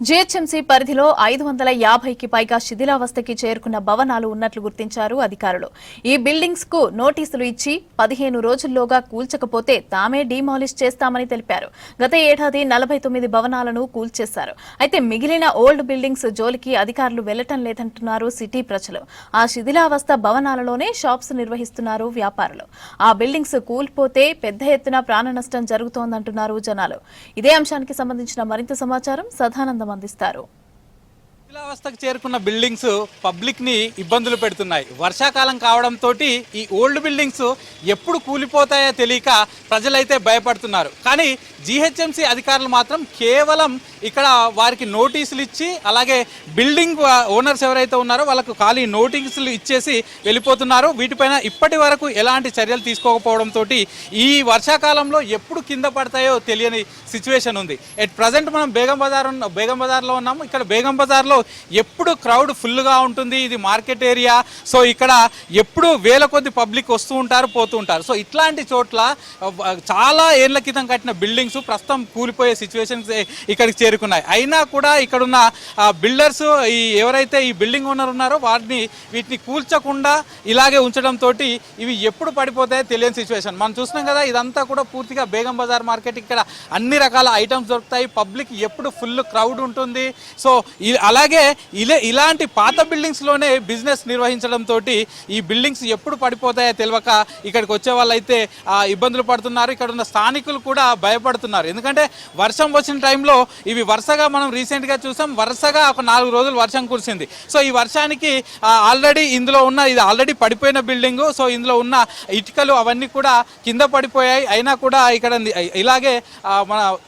GHMC పరిధిలో 550కి పైగా శిథిలావస్థకి చేరుకున్న భవనాలు ఉన్నట్లు గుర్తించారు అధికారులు. ఈ బిల్డింగ్స్ కు నోటీసులు ఇచ్చి 15 రోజుల్లోగా కూల్చకపోతే తామే డీమాలిష్ చేస్తామని తెలిపారు. గత ఏడాది 49 భవనాలను కూల్చేశారు. అయితే మిగిలిన ఓల్డ్ బిల్డింగ్స్ జోలికి అధికారులు వెళ్లటం లేదంటున్నారు సిటీ ప్రజలు. ఆ శిథిలావస్థ భవనాలలోనే షాప్స్ నిర్వహిస్తున్నారు వ్యాపారులు. ఆ బిల్డింగ్స్ కూల్పోతే పెద్ద ఎత్తున ప్రాణ నష్టం జరుగుతోందంటున్నారు జనాలు. ఇదే అంశానికి సంబంధించిన మరింత సమాచారం సదానందం అందిస్తారు. శిథిలావస్థకు చేరుకున్న బిల్డింగ్స్ పబ్లిక్ ని ఇబ్బందులు పెడుతున్నాయి. వర్షాకాలం కావడంతో ఈ ఓల్డ్ బిల్డింగ్స్ ఎప్పుడు కూలిపోతాయో తెలియక ప్రజలైతే భయపడుతున్నారు. కానీ జీహెచ్ఎంసీ అధికారులు మాత్రం కేవలం ఇక్కడ వారికి నోటీసులు ఇచ్చి అలాగే బిల్డింగ్ ఓనర్స్ ఎవరైతే ఉన్నారో వాళ్ళకు ఖాళీ నోటీసులు ఇచ్చేసి వెళ్ళిపోతున్నారు. వీటిపైన ఇప్పటి వరకు ఎలాంటి చర్యలు తీసుకోకపోవడంతో ఈ వర్షాకాలంలో ఎప్పుడు కింద పడతాయో తెలియని సిచ్యువేషన్ ఉంది. ఎట్ ప్రజెంట్ మనం బేగం బజార్లో ఉన్నాము. ఇక్కడ బేగం బజార్లో ఎప్పుడు క్రౌడ్ ఫుల్గా ఉంటుంది. ఇది మార్కెట్ ఏరియా. సో ఇక్కడ ఎప్పుడు వేల కొద్ది పబ్లిక్ వస్తూ ఉంటారు, పోతూ ఉంటారు. సో ఇట్లాంటి చోట్ల చాలా ఏళ్ల క్రితం కట్టిన బిల్డింగ్స్ ప్రస్తుతం కూలిపోయే సిచ్యువేషన్స్ ఇక్కడికి చేరుకున్నాయి. అయినా కూడా ఇక్కడున్న బిల్డర్స్ ఎవరైతే ఈ బిల్డింగ్ ఓనర్ ఉన్నారో వీటిని కూల్చకుండా ఇలాగే ఉంచడంతో ఇవి ఎప్పుడు పడిపోతాయో తెలియని సిచ్యువేషన్. మనం చూస్తున్నాం కదా, ఇదంతా కూడా పూర్తిగా బేగం బజార్ మార్కెట్. ఇక్కడ అన్ని రకాల ఐటమ్స్ దొరుకుతాయి. పబ్లిక్ ఎప్పుడు ఫుల్ క్రౌడ్ ఉంటుంది. సో అలాగే ఇలాంటి పాత బిల్డింగ్స్లోనే బిజినెస్ నిర్వహించడంతో ఈ బిల్డింగ్స్ ఎప్పుడు పడిపోతాయో తెలియక ఇక్కడికి వచ్చే వాళ్ళైతే ఇబ్బందులు పడుతున్నారు. ఇక్కడ ఉన్న స్థానికులు కూడా భయపడుతున్నారు. ఎందుకంటే వర్షం వచ్చిన టైంలో ఇవి వరుసగా మనం రీసెంట్గా చూసాం, వరుసగా ఒక 4 రోజులు వర్షం కురిసింది. సో ఈ వర్షానికి ఆల్రెడీ ఇందులో ఉన్న ఇది ఆల్రెడీ పడిపోయిన బిల్డింగు. సో ఇందులో ఉన్న ఇటుకలు అవన్నీ కూడా కింద పడిపోయాయి. అయినా కూడా ఇక్కడ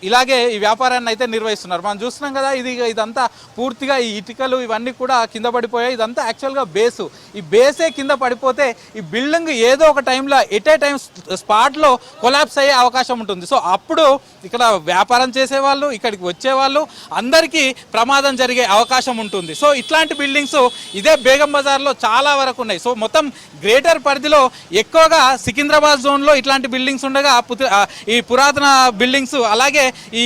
ఇలాగే ఈ వ్యాపారాన్ని అయితే నిర్వహిస్తున్నారు. మనం చూస్తున్నాం కదా, ఇదంతా పూర్తిగా ఈ ఇటుకలు ఇవన్నీ కూడా కింద పడిపోయాయి. ఇదంతా యాక్చువల్గా బేసు. ఈ బేసే కింద పడిపోతే ఈ బిల్డింగ్ ఏదో ఒక టైంలో ఎట్ ఏ టైం స్పాట్లో కొలాప్స్ అయ్యే అవకాశం ఉంటుంది. సో అప్పుడు ఇక్కడ వ్యాపారం చేసేవాళ్ళు, ఇక్కడికి వచ్చేవాళ్ళు అందరికీ ప్రమాదం జరిగే అవకాశం ఉంటుంది. సో ఇట్లాంటి బిల్డింగ్స్ ఇదే బేగం బజార్లో చాలా వరకు ఉన్నాయి. సో మొత్తం గ్రేటర్ పరిధిలో ఎక్కువగా సికింద్రాబాద్ జోన్లో ఇట్లాంటి బిల్డింగ్స్ ఉండగా ఈ పురాతన బిల్డింగ్స్ అలాగే ఈ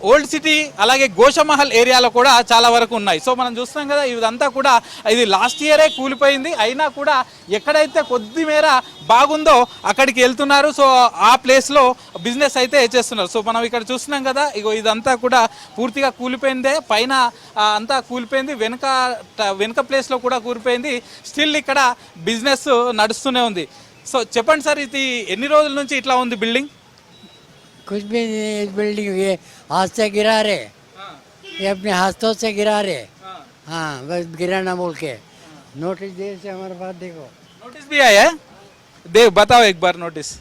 ఓల్డ్ సిటీ అలాగే గోషమహల్ ఏరియాలో కూడా చాలా వరకు ఉన్నాయి. సో మనం చూస్తున్నాం కదా, ఇదంతా కూడా ఇది లాస్ట్ ఇయరే కూలిపోయింది. అయినా కూడా ఎక్కడైతే కొద్ది మేర బాగుందో అక్కడికి వెళ్తున్నారు. సో ఆ ప్లేస్లో బిజినెస్ అయితే చేస్తున్నారు. సో మనం ఇక్కడ చూస్తున్నాం కదా, ఇదంతా కూడా పూర్తిగా కూలిపోయిందే. పైన అంతా కూలిపోయింది, వెనుక ప్లేస్లో కూడా కూలిపోయింది. స్టిల్ ఇక్కడ బిజినెస్ నడుస్తూనే ఉంది. సో చెప్పండి సార్, ఇది ఎన్ని రోజుల నుంచి ఇట్లా ఉంది బిల్డింగ్? कुछ भी नहीं, इस बिल्डिंग ये हाथ से गिरा रहे, ये अपने हाथों से गिरा रहे। हाँ बस गिराना बोल के नोटिस दे से हमारे पास देखो नोटिस भी आया है, बताओ एक बार नोटिस.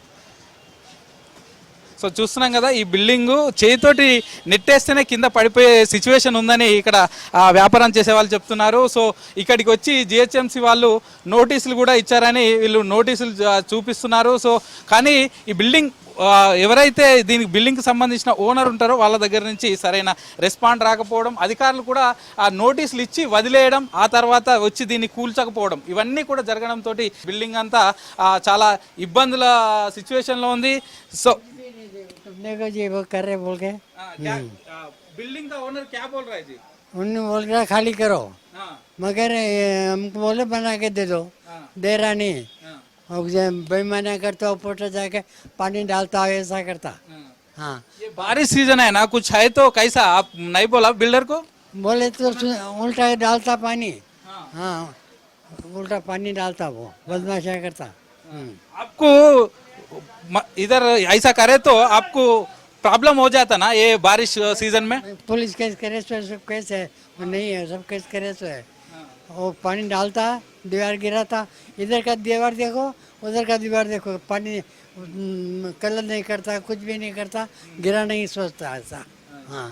సో చూస్తున్నాం కదా, ఈ బిల్డింగు చేతితోటి నెట్టేస్తేనే కింద పడిపోయే సిచ్యువేషన్ ఉందని ఇక్కడ వ్యాపారం చేసే వాళ్ళు చెప్తున్నారు. సో ఇక్కడికి వచ్చి జిహెచ్ఎంసీ వాళ్ళు నోటీసులు కూడా ఇచ్చారని వీళ్ళు నోటీసులు చూపిస్తున్నారు. సో కానీ ఈ బిల్డింగ్ ఎవరైతే దీనికి బిల్డింగ్కి సంబంధించిన ఓనర్ ఉంటారో వాళ్ళ దగ్గర నుంచి సరైన రెస్పాండ్ రాకపోవడం, అధికారులు కూడా ఆ నోటీసులు ఇచ్చి వదిలేయడం, ఆ తర్వాత వచ్చి దీన్ని కూల్చకపోవడం, ఇవన్నీ కూడా జరగడంతో బిల్డింగ్ అంతా చాలా ఇబ్బందుల సిచ్యువేషన్లో ఉంది. సో तुमने को जी वो कर रहे बोल के बिल्डिंग का ओनर क्या बोल रहा है जी? उन्होंने बोल रहा खाली करो, मगर हमको बोले बना के दे दो, दे रहा नहीं। और बेईमानी करता ऊपर जाके पानी डालता ऐसा करता। हाँ ये बारिश सीजन है ना, कुछ है तो कैसा आप नहीं बोला बिल्डर को? बोले तो उल्टा डालता पानी। हाँ उल्टा पानी डालता, वो बदमाशियाँ करता। आपको इधर ऐसा करे तो आपको प्रॉब्लम हो जाता ना ये बारिश सीजन में? पुलिस केस करे तो सब केस है, नहीं है सब केस करे तो है। वो पानी डालता, दीवार गिराता, इधर का दीवार देखो उधर का दीवार देखो, पानी कलर नहीं करता, कुछ भी नहीं करता, गिरा नहीं सोचता ऐसा। हाँ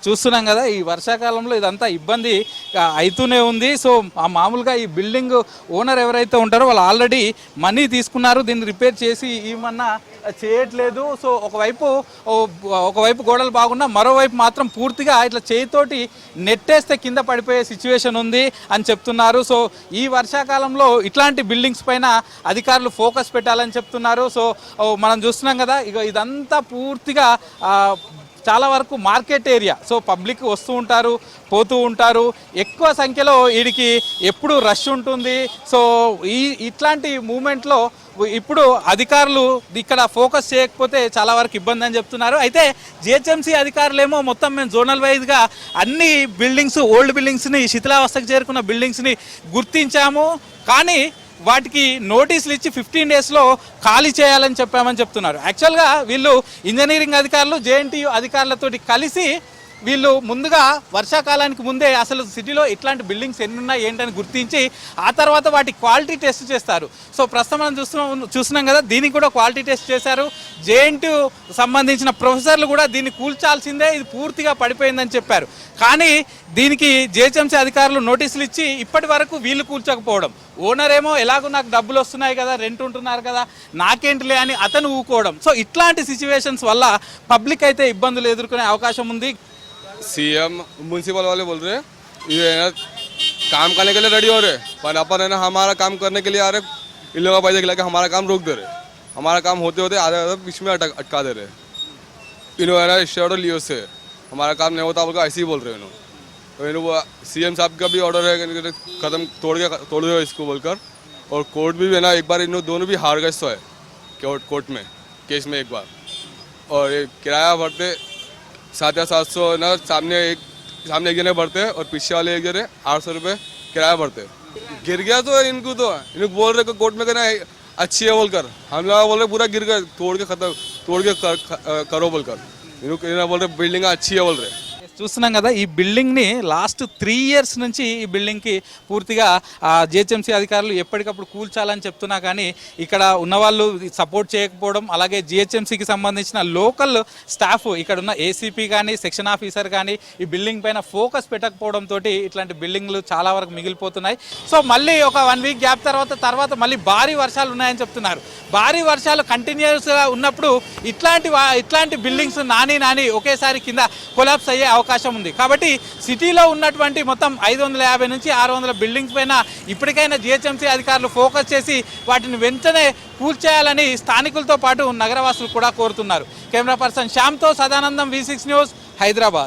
చూస్తున్నాం కదా, ఈ వర్షాకాలంలో ఇదంతా ఇబ్బంది అవుతూనే ఉంది. సో మామూలుగా ఈ బిల్డింగ్ ఓనర్ ఎవరైతే ఉంటారో వాళ్ళు మనీ తీసుకున్నారు, దీన్ని రిపేర్ చేసి ఏమన్నా చేయట్లేదు. సో ఒకవైపు గోడలు బాగున్నా మరోవైపు మాత్రం పూర్తిగా ఇట్లా చేతితోటి నెట్టేస్తే కింద పడిపోయే సిచ్యువేషన్ ఉంది అని చెప్తున్నారు. సో ఈ వర్షాకాలంలో ఇట్లాంటి బిల్డింగ్స్ పైన అధికారులు ఫోకస్ పెట్టాలని చెప్తున్నారు. సో మనం చూస్తున్నాం కదా, ఇదంతా పూర్తిగా చాలా వరకు మార్కెట్ ఏరియా. సో పబ్లిక్ వస్తూ ఉంటారు, పోతూ ఉంటారు, ఎక్కువ సంఖ్యలో వీడికి ఎప్పుడు రష్ ఉంటుంది. సో ఇట్లాంటి మూమెంట్లో ఇప్పుడు అధికారులు ఇక్కడ ఫోకస్ చేయకపోతే చాలా వరకు ఇబ్బంది అని చెప్తున్నారు. అయితే జిహెచ్ఎంసీ అధికారులేమో మొత్తం మేము జోనల్ వైజ్గా అన్ని బిల్డింగ్స్, ఓల్డ్ బిల్డింగ్స్ని, శిథిలావస్థకు చేరుకున్న బిల్డింగ్స్ని గుర్తించాము, కానీ వాటికి నోటీసులు ఇచ్చి 15 డేస్లో ఖాళీ చేయాలని చెప్పామని చెప్తున్నారు. యాక్చువల్గా వీళ్ళు ఇంజనీరింగ్ అధికారులు, జేఎన్టీయూ అధికారులతోటి కలిసి వీళ్ళు ముందుగా వర్షాకాలానికి ముందే అసలు సిటీలో ఇట్లాంటి బిల్డింగ్స్ ఎన్ని ఉన్నాయి ఏంటని గుర్తించి ఆ తర్వాత వాటి క్వాలిటీ టెస్ట్ చేస్తారు. సో ప్రస్తుతం మనం చూస్తున్నాం కదా, దీనికి కూడా క్వాలిటీ టెస్ట్ చేశారు. జేఎన్టీయూ సంబంధించిన ప్రొఫెసర్లు కూడా దీన్ని కూల్చాల్సిందే, ఇది పూర్తిగా పడిపోయిందని చెప్పారు. కానీ దీనికి జిహెచ్ఎంసీ అధికారులు నోటీసులు ఇచ్చి ఇప్పటి వరకు వీళ్ళు కూల్చకపోవడం, ఓనర్ ఏమో ఎలాగో నాకు డబ్బులు వస్తున్నాయి కదా, రెంట్ ఉంటున్నారు కదా, నాకేంటిలే అని అతను ఊకోవడం. సో ఇట్లాంటి సిచ్యువేషన్స్ వల్ల పబ్లిక్ అయితే ఇబ్బందులు ఎదుర్కొనే అవకాశం ఉంది. सीएम म्यूनसिपल वाले बोल रहे हैं ये है ना काम करने के लिए रेडी हो रहे, पर अपन है ना हमारा काम करने के लिए आ रहे, इन लोगों का पैसा खिला के हमारा काम रोक दे रहे, हमारा काम होते होते आधे आधे बीच में अटका दे रहे. इन्होंने है ना स्टेट और लियो से हमारा काम नहीं होता बोलकर ऐसे ही बोल रहे हैं इन्होंने. तो इन्होंने सीएम साहब का भी ऑर्डर है कदम तोड़ दो इसको बोलकर, और कोर्ट भी है ना एक बार इन दोनों भी हार गए सो है कोर्ट में केस में एक बार, और ये किराया भरते 700 या 700 ना, सामने एक जने भरते और पीछे वाले एक जने 800 रुपये किराया भरते. गिर गया तो इनको बोल रहे कोर्ट में कहना अच्छी है बोलकर, हम लोग बोल रहे पूरा गिर गया, तोड़ के करो बोलकर, इन्होंने बोल रहे बिल्डिंग अच्छी है बोल रहे. చూస్తున్నాం కదా, ఈ బిల్డింగ్ని లాస్ట్ 3 years నుంచి ఈ బిల్డింగ్కి పూర్తిగా జిహెచ్ఎంసీ అధికారులు ఎప్పటికప్పుడు కూల్చాలని చెప్తున్నా కానీ ఇక్కడ ఉన్నవాళ్ళు సపోర్ట్ చేయకపోవడం, అలాగే జిహెచ్ఎంసీకి సంబంధించిన లోకల్ స్టాఫ్, ఇక్కడ ఉన్న ఏసీపీ కానీ సెక్షన్ ఆఫీసర్ కానీ ఈ బిల్డింగ్ పైన ఫోకస్ పెట్టకపోవడంతో ఇట్లాంటి బిల్డింగ్లు చాలా వరకు మిగిలిపోతున్నాయి. సో మళ్ళీ ఒక 1 week గ్యాప్ తర్వాత మళ్ళీ భారీ వర్షాలు ఉన్నాయని చెప్తున్నారు. భారీ వర్షాలు కంటిన్యూస్గా ఉన్నప్పుడు ఇట్లాంటి బిల్డింగ్స్ నాని ఒకేసారి కింద కొలాప్స్ అయ్యే అవకాశం ఉంది. కాబట్టి సిటీలో ఉన్నటువంటి మొత్తం 550 నుంచి 600 బిల్డింగ్స్ పైన ఇప్పటికైనా జిహెచ్ఎంసీ అధికారులు ఫోకస్ చేసి వాటిని వెంటనే కూల్చేయాలని స్థానికులతో పాటు నగరవాసులు కూడా కోరుతున్నారు. కెమెరా పర్సన్ శ్యామ్తో సదానందం, V6 న్యూస్, హైదరాబాద్.